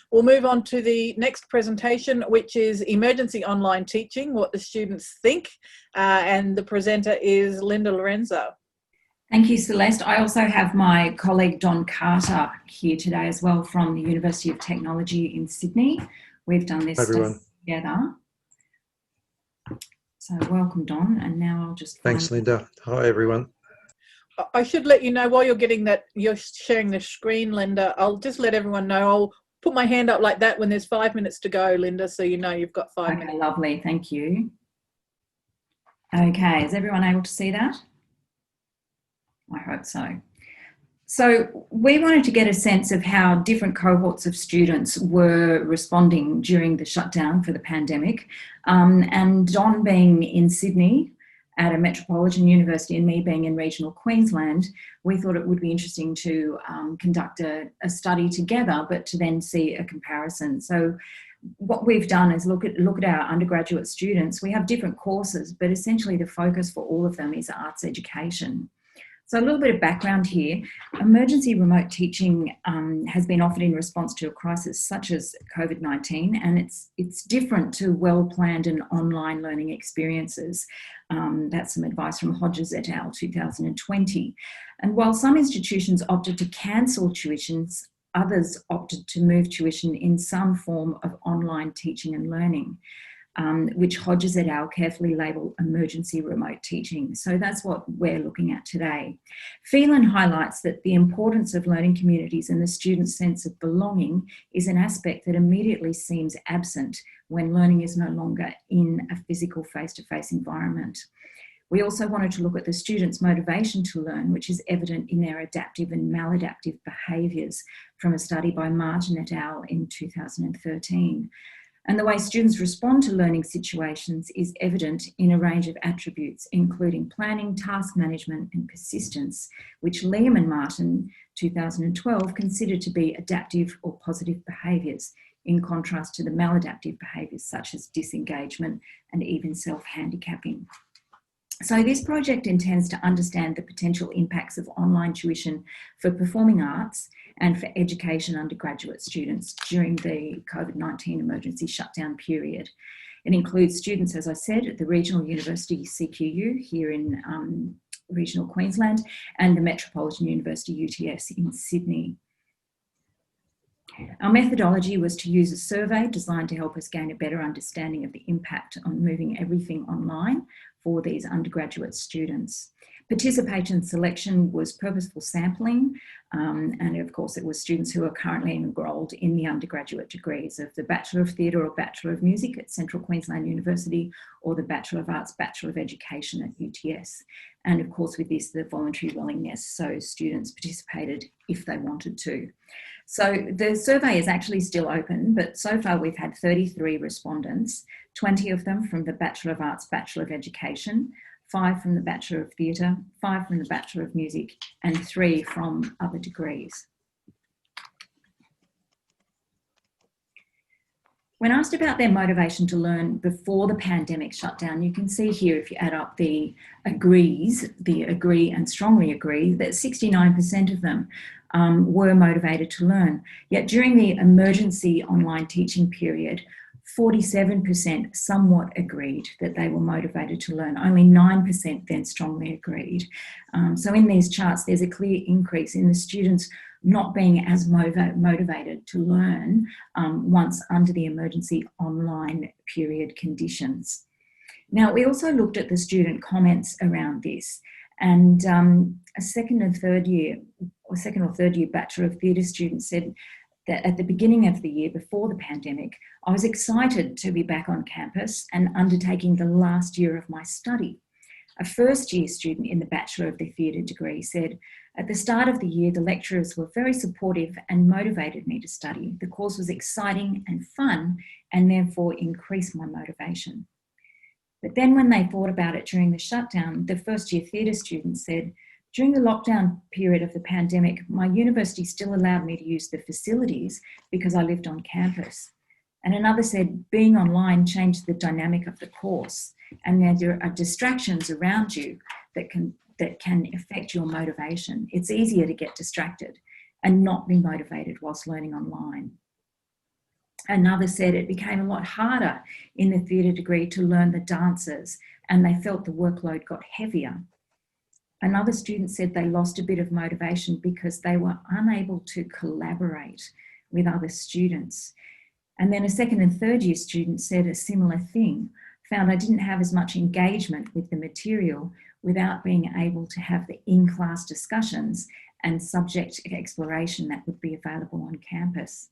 We'll move on to the next presentation, which is Emergency Online Teaching, What the Students Think, and the presenter is Linda Lorenza. Thank you, Celeste. I also have my colleague Don Carter here today as well from the University of Technology in Sydney. We've done this together. So welcome, Don, and now I'll just... Thanks, Linda. Hi, everyone. I should let you know while you're getting that, you're sharing the screen, Linda. I'll just let everyone know. I'll put my hand up like that when there's 5 minutes to go, Linda, so you know you've got 5 minutes. Lovely, thank you. Okay, is everyone able to see that? I hope so. So we wanted to get a sense of how different cohorts of students were responding during the shutdown for the pandemic. And Don being in Sydney at a metropolitan university and me being in regional Queensland, we thought it would be interesting to conduct a study together, but to then see a comparison. So what we've done is look at our undergraduate students. We have different courses, but essentially the focus for all of them is arts education. So a little bit of background here. Emergency remote teaching has been offered in response to a crisis such as COVID-19, and it's different to well-planned and online learning experiences. That's some advice from Hodges et al. 2020. And while some institutions opted to cancel tuitions, others opted to move tuition in some form of online teaching and learning. Which Hodges et al. Carefully label emergency remote teaching. So that's what we're looking at today. Phelan highlights that the importance of learning communities and the student's sense of belonging is an aspect that immediately seems absent when learning is no longer in a physical face-to-face environment. We also wanted to look at the students' motivation to learn, which is evident in their adaptive and maladaptive behaviours from a study by Martin et al. In 2013. And the way students respond to learning situations is evident in a range of attributes, including planning, task management, and persistence, which Liam and Martin, 2012, considered to be adaptive or positive behaviours, in contrast to the maladaptive behaviours such as disengagement and even self-handicapping. So this project intends to understand the potential impacts of online tuition for performing arts and for education undergraduate students during the COVID-19 emergency shutdown period. It includes students, as I said, at the Regional University CQU here in regional Queensland and the Metropolitan University UTS in Sydney. Our methodology was to use a survey designed to help us gain a better understanding of the impact on moving everything online for these undergraduate students. Participation selection was purposeful sampling, and of course it was students who are currently enrolled in the undergraduate degrees of the Bachelor of Theatre or Bachelor of Music at Central Queensland University, or the Bachelor of Arts, Bachelor of Education at UTS. And of course with this, the voluntary willingness, so students participated if they wanted to. So the survey is actually still open, but so far we've had 33 respondents, 20 of them from the Bachelor of Arts, Bachelor of Education, 5 from the Bachelor of Theatre, 5 from the Bachelor of Music, and 3 from other degrees. When asked about their motivation to learn before the pandemic shutdown, you can see here, if you add up the agrees, the agree and strongly agree, that 69% of them were motivated to learn. Yet during the emergency online teaching period, 47% somewhat agreed that they were motivated to learn. Only 9% then strongly agreed. So in these charts, there's a clear increase in the students not being as motivated to learn once under the emergency online period conditions. Now, we also looked at the student comments around this, and a second or third year Bachelor of Theatre student said that at the beginning of the year before the pandemic, I was excited to be back on campus and undertaking the last year of my study. A first year student in the Bachelor of the Theatre degree said, at the start of the year, the lecturers were very supportive and motivated me to study. The course was exciting and fun and therefore increased my motivation. But then when they thought about it during the shutdown, the first year theatre student said, during the lockdown period of the pandemic, my university still allowed me to use the facilities because I lived on campus. And another said, being online changed the dynamic of the course, and there are distractions around you that can affect your motivation. It's easier to get distracted and not be motivated whilst learning online. Another said it became a lot harder in the theatre degree to learn the dances, and they felt the workload got heavier. Another student said they lost a bit of motivation because they were unable to collaborate with other students. And then a second and third year student said a similar thing, found I didn't have as much engagement with the material without being able to have the in-class discussions and subject exploration that would be available on campus.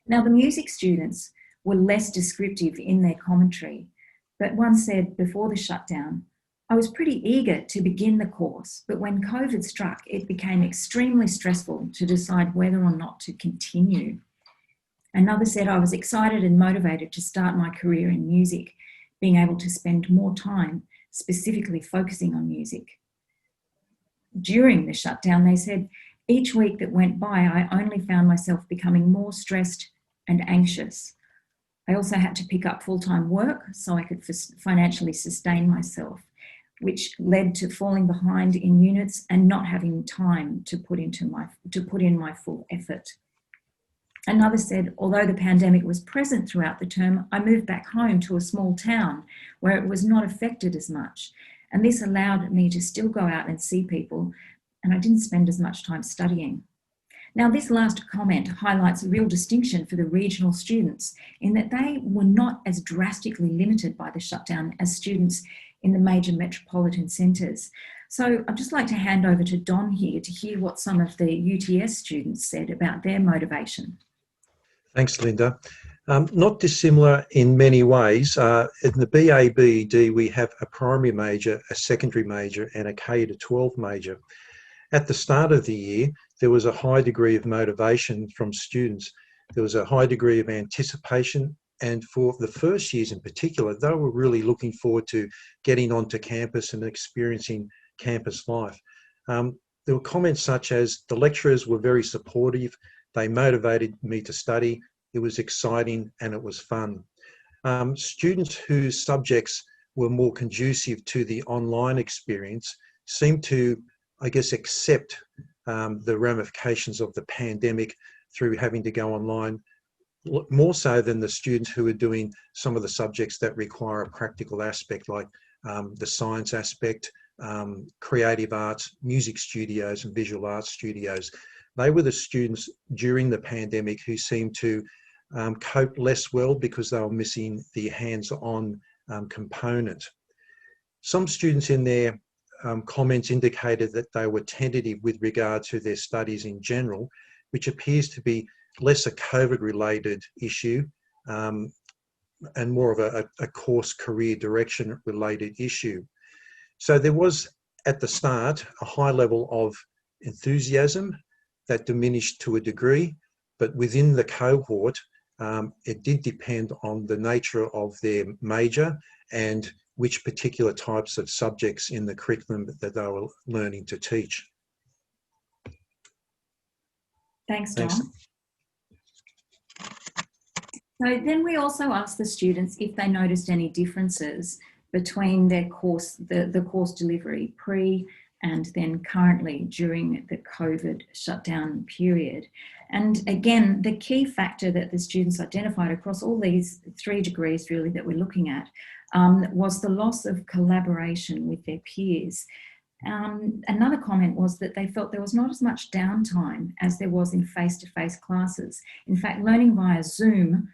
Now, the music students were less descriptive in their commentary, but one said before the shutdown, I was pretty eager to begin the course, but when COVID struck, it became extremely stressful to decide whether or not to continue. Another said, I was excited and motivated to start my career in music, being able to spend more time specifically focusing on music. During the shutdown, they said, each week that went by, I only found myself becoming more stressed and anxious. I also had to pick up full-time work so I could financially sustain myself, which led to falling behind in units and not having time to put in my full effort. Another said, although the pandemic was present throughout the term, I moved back home to a small town where it was not affected as much. And this allowed me to still go out and see people, and I didn't spend as much time studying. Now, this last comment highlights a real distinction for the regional students in that they were not as drastically limited by the shutdown as students in the major metropolitan centres. So I'd just like to hand over to Don here to hear what some of the UTS students said about their motivation. Thanks, Linda. Not dissimilar in many ways. In the BA/BEd, we have a primary major, a secondary major, and a K-12 major. At the start of the year, there was a high degree of motivation from students. There was a high degree of anticipation, and for the first years in particular, they were really looking forward to getting onto campus and experiencing campus life. There were comments such as, the lecturers were very supportive, they motivated me to study, it was exciting and it was fun. Students whose subjects were more conducive to the online experience seemed to, I guess, accept the ramifications of the pandemic through having to go online, more so than the students who are doing some of the subjects that require a practical aspect, like the science aspect, creative arts, music studios and visual arts studios. They were the students during the pandemic who seemed to cope less well because they were missing the hands-on component. Some students in their comments indicated that they were tentative with regard to their studies in general, which appears to be less a COVID-related issue and more of a course career direction related issue. So there was, at the start, a high level of enthusiasm that diminished to a degree, but within the cohort, it did depend on the nature of their major and which particular types of subjects in the curriculum that they were learning to teach. Thanks, Don. Thanks. So then we also asked the students if they noticed any differences between their course, the course delivery pre and then currently during the COVID shutdown period. And again, the key factor that the students identified across all these 3 degrees really that we're looking at was the loss of collaboration with their peers. Another comment was that they felt there was not as much downtime as there was in face-to-face classes. In fact, learning via Zoom,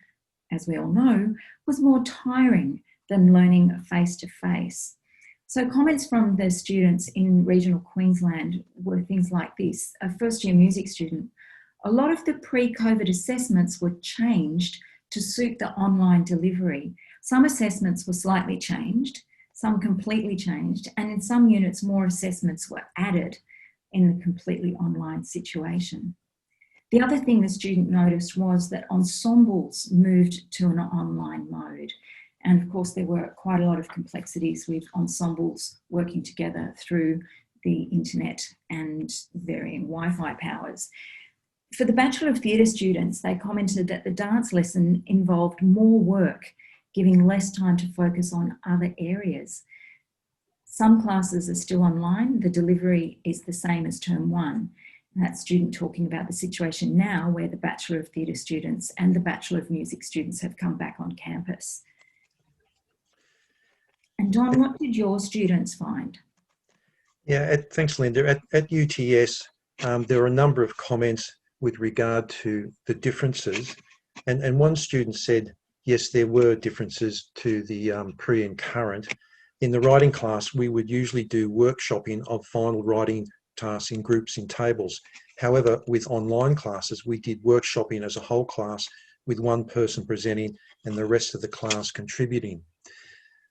as we all know, was more tiring than learning face-to-face. So comments from the students in regional Queensland were things like this. A first-year music student, a lot of the pre-COVID assessments were changed to suit the online delivery. Some assessments were slightly changed, some completely changed, and in some units more assessments were added in the completely online situation. The other thing the student noticed was that ensembles moved to an online mode. And of course, there were quite a lot of complexities with ensembles working together through the internet and varying Wi-Fi powers. For the Bachelor of Theatre students, they commented that the dance lesson involved more work, giving less time to focus on other areas. Some classes are still online. The delivery is the same as term 1. That student talking about the situation now where the Bachelor of Theatre students and the Bachelor of Music students have come back on campus. And Don, what did your students find? Yeah, thanks, Linda. At UTS, there are a number of comments with regard to the differences. And one student said, yes, there were differences to the pre and current. In the writing class, we would usually do workshopping of final writing tasks in groups in tables. However, with online classes, we did workshopping as a whole class with one person presenting and the rest of the class contributing.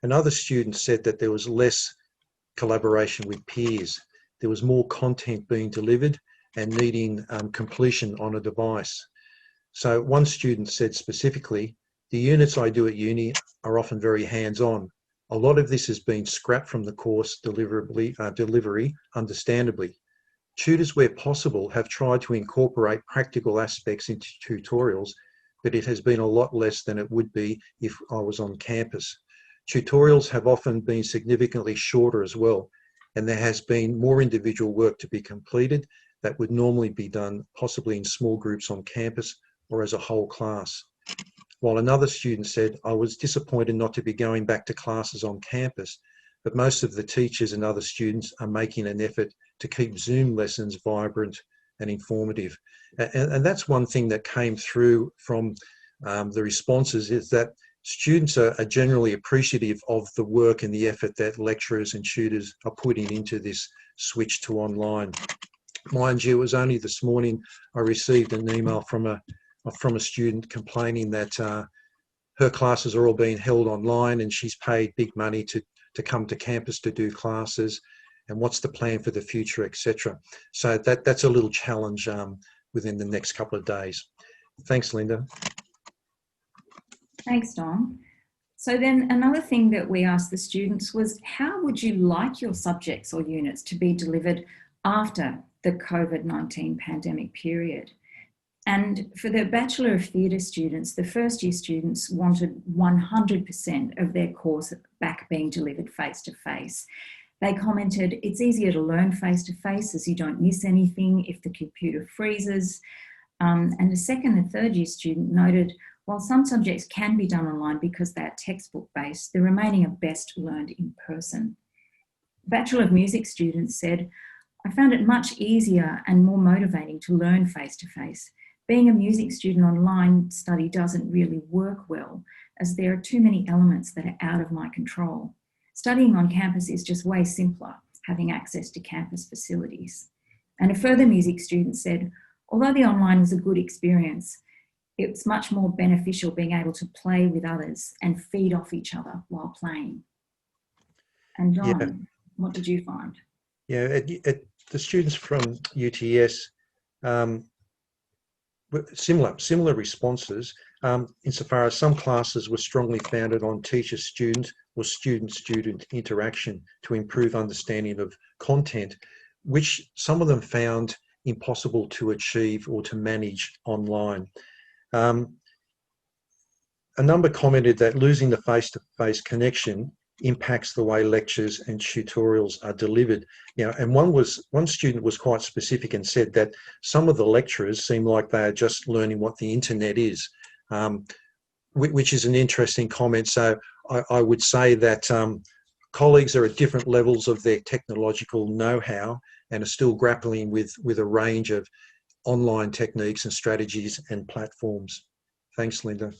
Another student said that there was less collaboration with peers. There was more content being delivered and needing completion on a device. So one student said specifically, the units I do at uni are often very hands-on. A lot of this has been scrapped from the course delivery, understandably. Tutors, where possible, have tried to incorporate practical aspects into tutorials, but it has been a lot less than it would be if I was on campus. Tutorials have often been significantly shorter as well, and there has been more individual work to be completed that would normally be done possibly in small groups on campus or as a whole class. While another student said, I was disappointed not to be going back to classes on campus, but most of the teachers and other students are making an effort to keep Zoom lessons vibrant and informative. And that's one thing that came through from the responses, is that students are generally appreciative of the work and the effort that lecturers and tutors are putting into this switch to online. Mind you, it was only this morning I received an email from a student complaining that her classes are all being held online and she's paid big money to come to campus to do classes, and what's the plan for the future, etc. So that's a little challenge within the next couple of days. Thanks, Linda. Thanks, Don. So then another thing that we asked the students was, how would you like your subjects or units to be delivered after the COVID-19 pandemic period? And for the Bachelor of Theatre students, the first year students wanted 100% of their course back being delivered face-to-face. They commented, it's easier to learn face-to-face as you don't miss anything if the computer freezes. And the second and third year student noted, while some subjects can be done online because they're textbook-based, the remaining are best learned in person. Bachelor of Music students said, I found it much easier and more motivating to learn face-to-face. Being a music student online study doesn't really work well, as there are too many elements that are out of my control. Studying on campus is just way simpler, having access to campus facilities. And a further music student said, although the online was a good experience, it's much more beneficial being able to play with others and feed off each other while playing. And Don, what did you find? Yeah, the students from UTS, similar responses, insofar as some classes were strongly founded on teacher-student or student-student interaction to improve understanding of content, which some of them found impossible to achieve or to manage online. A number commented that losing the face-to-face connection impacts the way lectures and tutorials are delivered. And one student was quite specific and said that some of the lecturers seem like they are just learning what the internet is, which is an interesting comment. So I would say that colleagues are at different levels of their technological know-how and are still grappling with a range of online techniques and strategies and platforms. Thanks, Linda.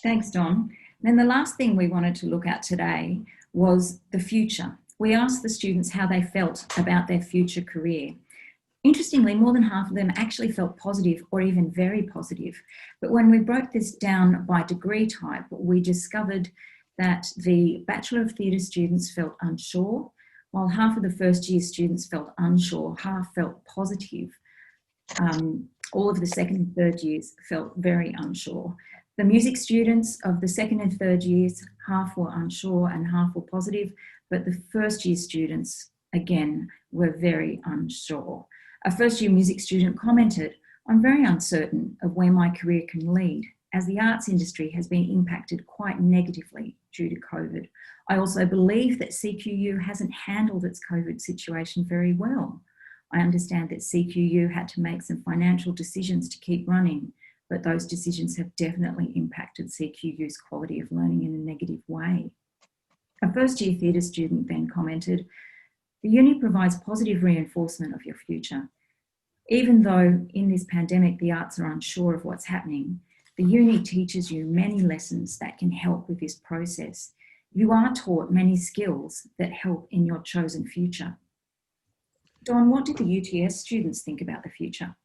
Thanks, Don. Then the last thing we wanted to look at today was the future. We asked the students how they felt about their future career. Interestingly, more than half of them actually felt positive or even very positive. But when we broke this down by degree type, we discovered that the Bachelor of Theatre students felt unsure, while half of the first year students felt unsure, half felt positive. All of the second and third years felt very unsure. The music students of the second and third years, half were unsure and half were positive, but the first year students, again, were very unsure. A first year music student commented, I'm very uncertain of where my career can lead, as the arts industry has been impacted quite negatively due to COVID. I also believe that CQU hasn't handled its COVID situation very well. I understand that CQU had to make some financial decisions to keep running, but those decisions have definitely impacted CQU's quality of learning in a negative way. A first-year theatre student then commented, "The uni provides positive reinforcement of your future. Even though in this pandemic the arts are unsure of what's happening, the uni teaches you many lessons that can help with this process. You are taught many skills that help in your chosen future." Don, what did the UTS students think about the future?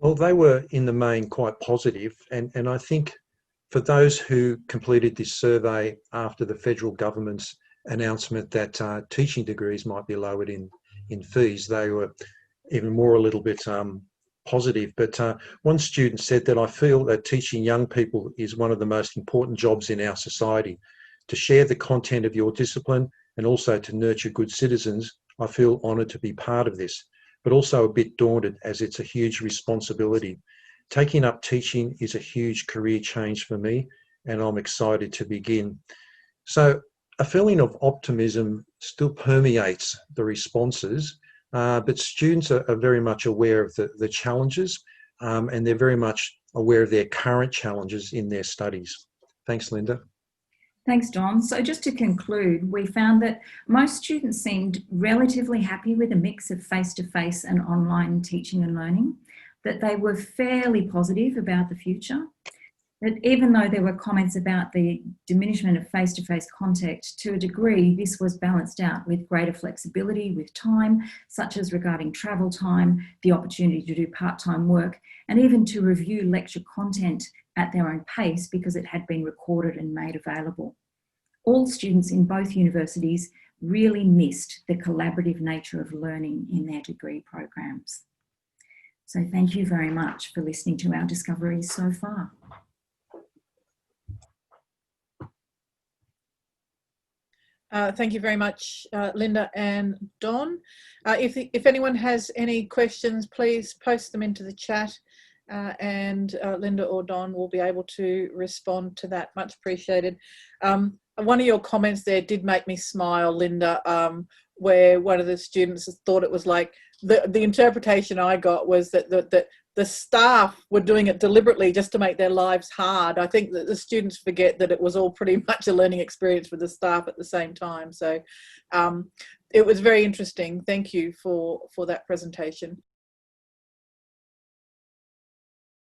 Well, they were in the main quite positive, and I think for those who completed this survey after the federal government's announcement that teaching degrees might be lowered in fees, they were even more a little bit positive. But one student said that, "I feel that teaching young people is one of the most important jobs in our society. To share the content of your discipline and also to nurture good citizens, I feel honoured to be part of this, but also a bit daunted as it's a huge responsibility. Taking up teaching is a huge career change for me, and I'm excited to begin." So a feeling of optimism still permeates the responses, but students are very much aware of the challenges, and they're very much aware of their current challenges in their studies. Thanks, Linda. Thanks, Don. So just to conclude, we found that most students seemed relatively happy with a mix of face-to-face and online teaching and learning, that they were fairly positive about the future, that even though there were comments about the diminishment of face-to-face contact, to a degree, this was balanced out with greater flexibility with time, such as regarding travel time, the opportunity to do part-time work, and even to review lecture content at their own pace because it had been recorded and made available. All students in both universities really missed the collaborative nature of learning in their degree programs. So thank you very much for listening to our discoveries so far. Thank you very much, Linda and Don. If anyone has any questions, please post them into the chat, and Linda or Don will be able to respond to that. Much appreciated. One of your comments there did make me smile, Linda, where one of the students thought it was like, the interpretation I got was that the staff were doing it deliberately just to make their lives hard. I think that the students forget that it was all pretty much a learning experience for the staff at the same time. So it was very interesting. Thank you for that presentation.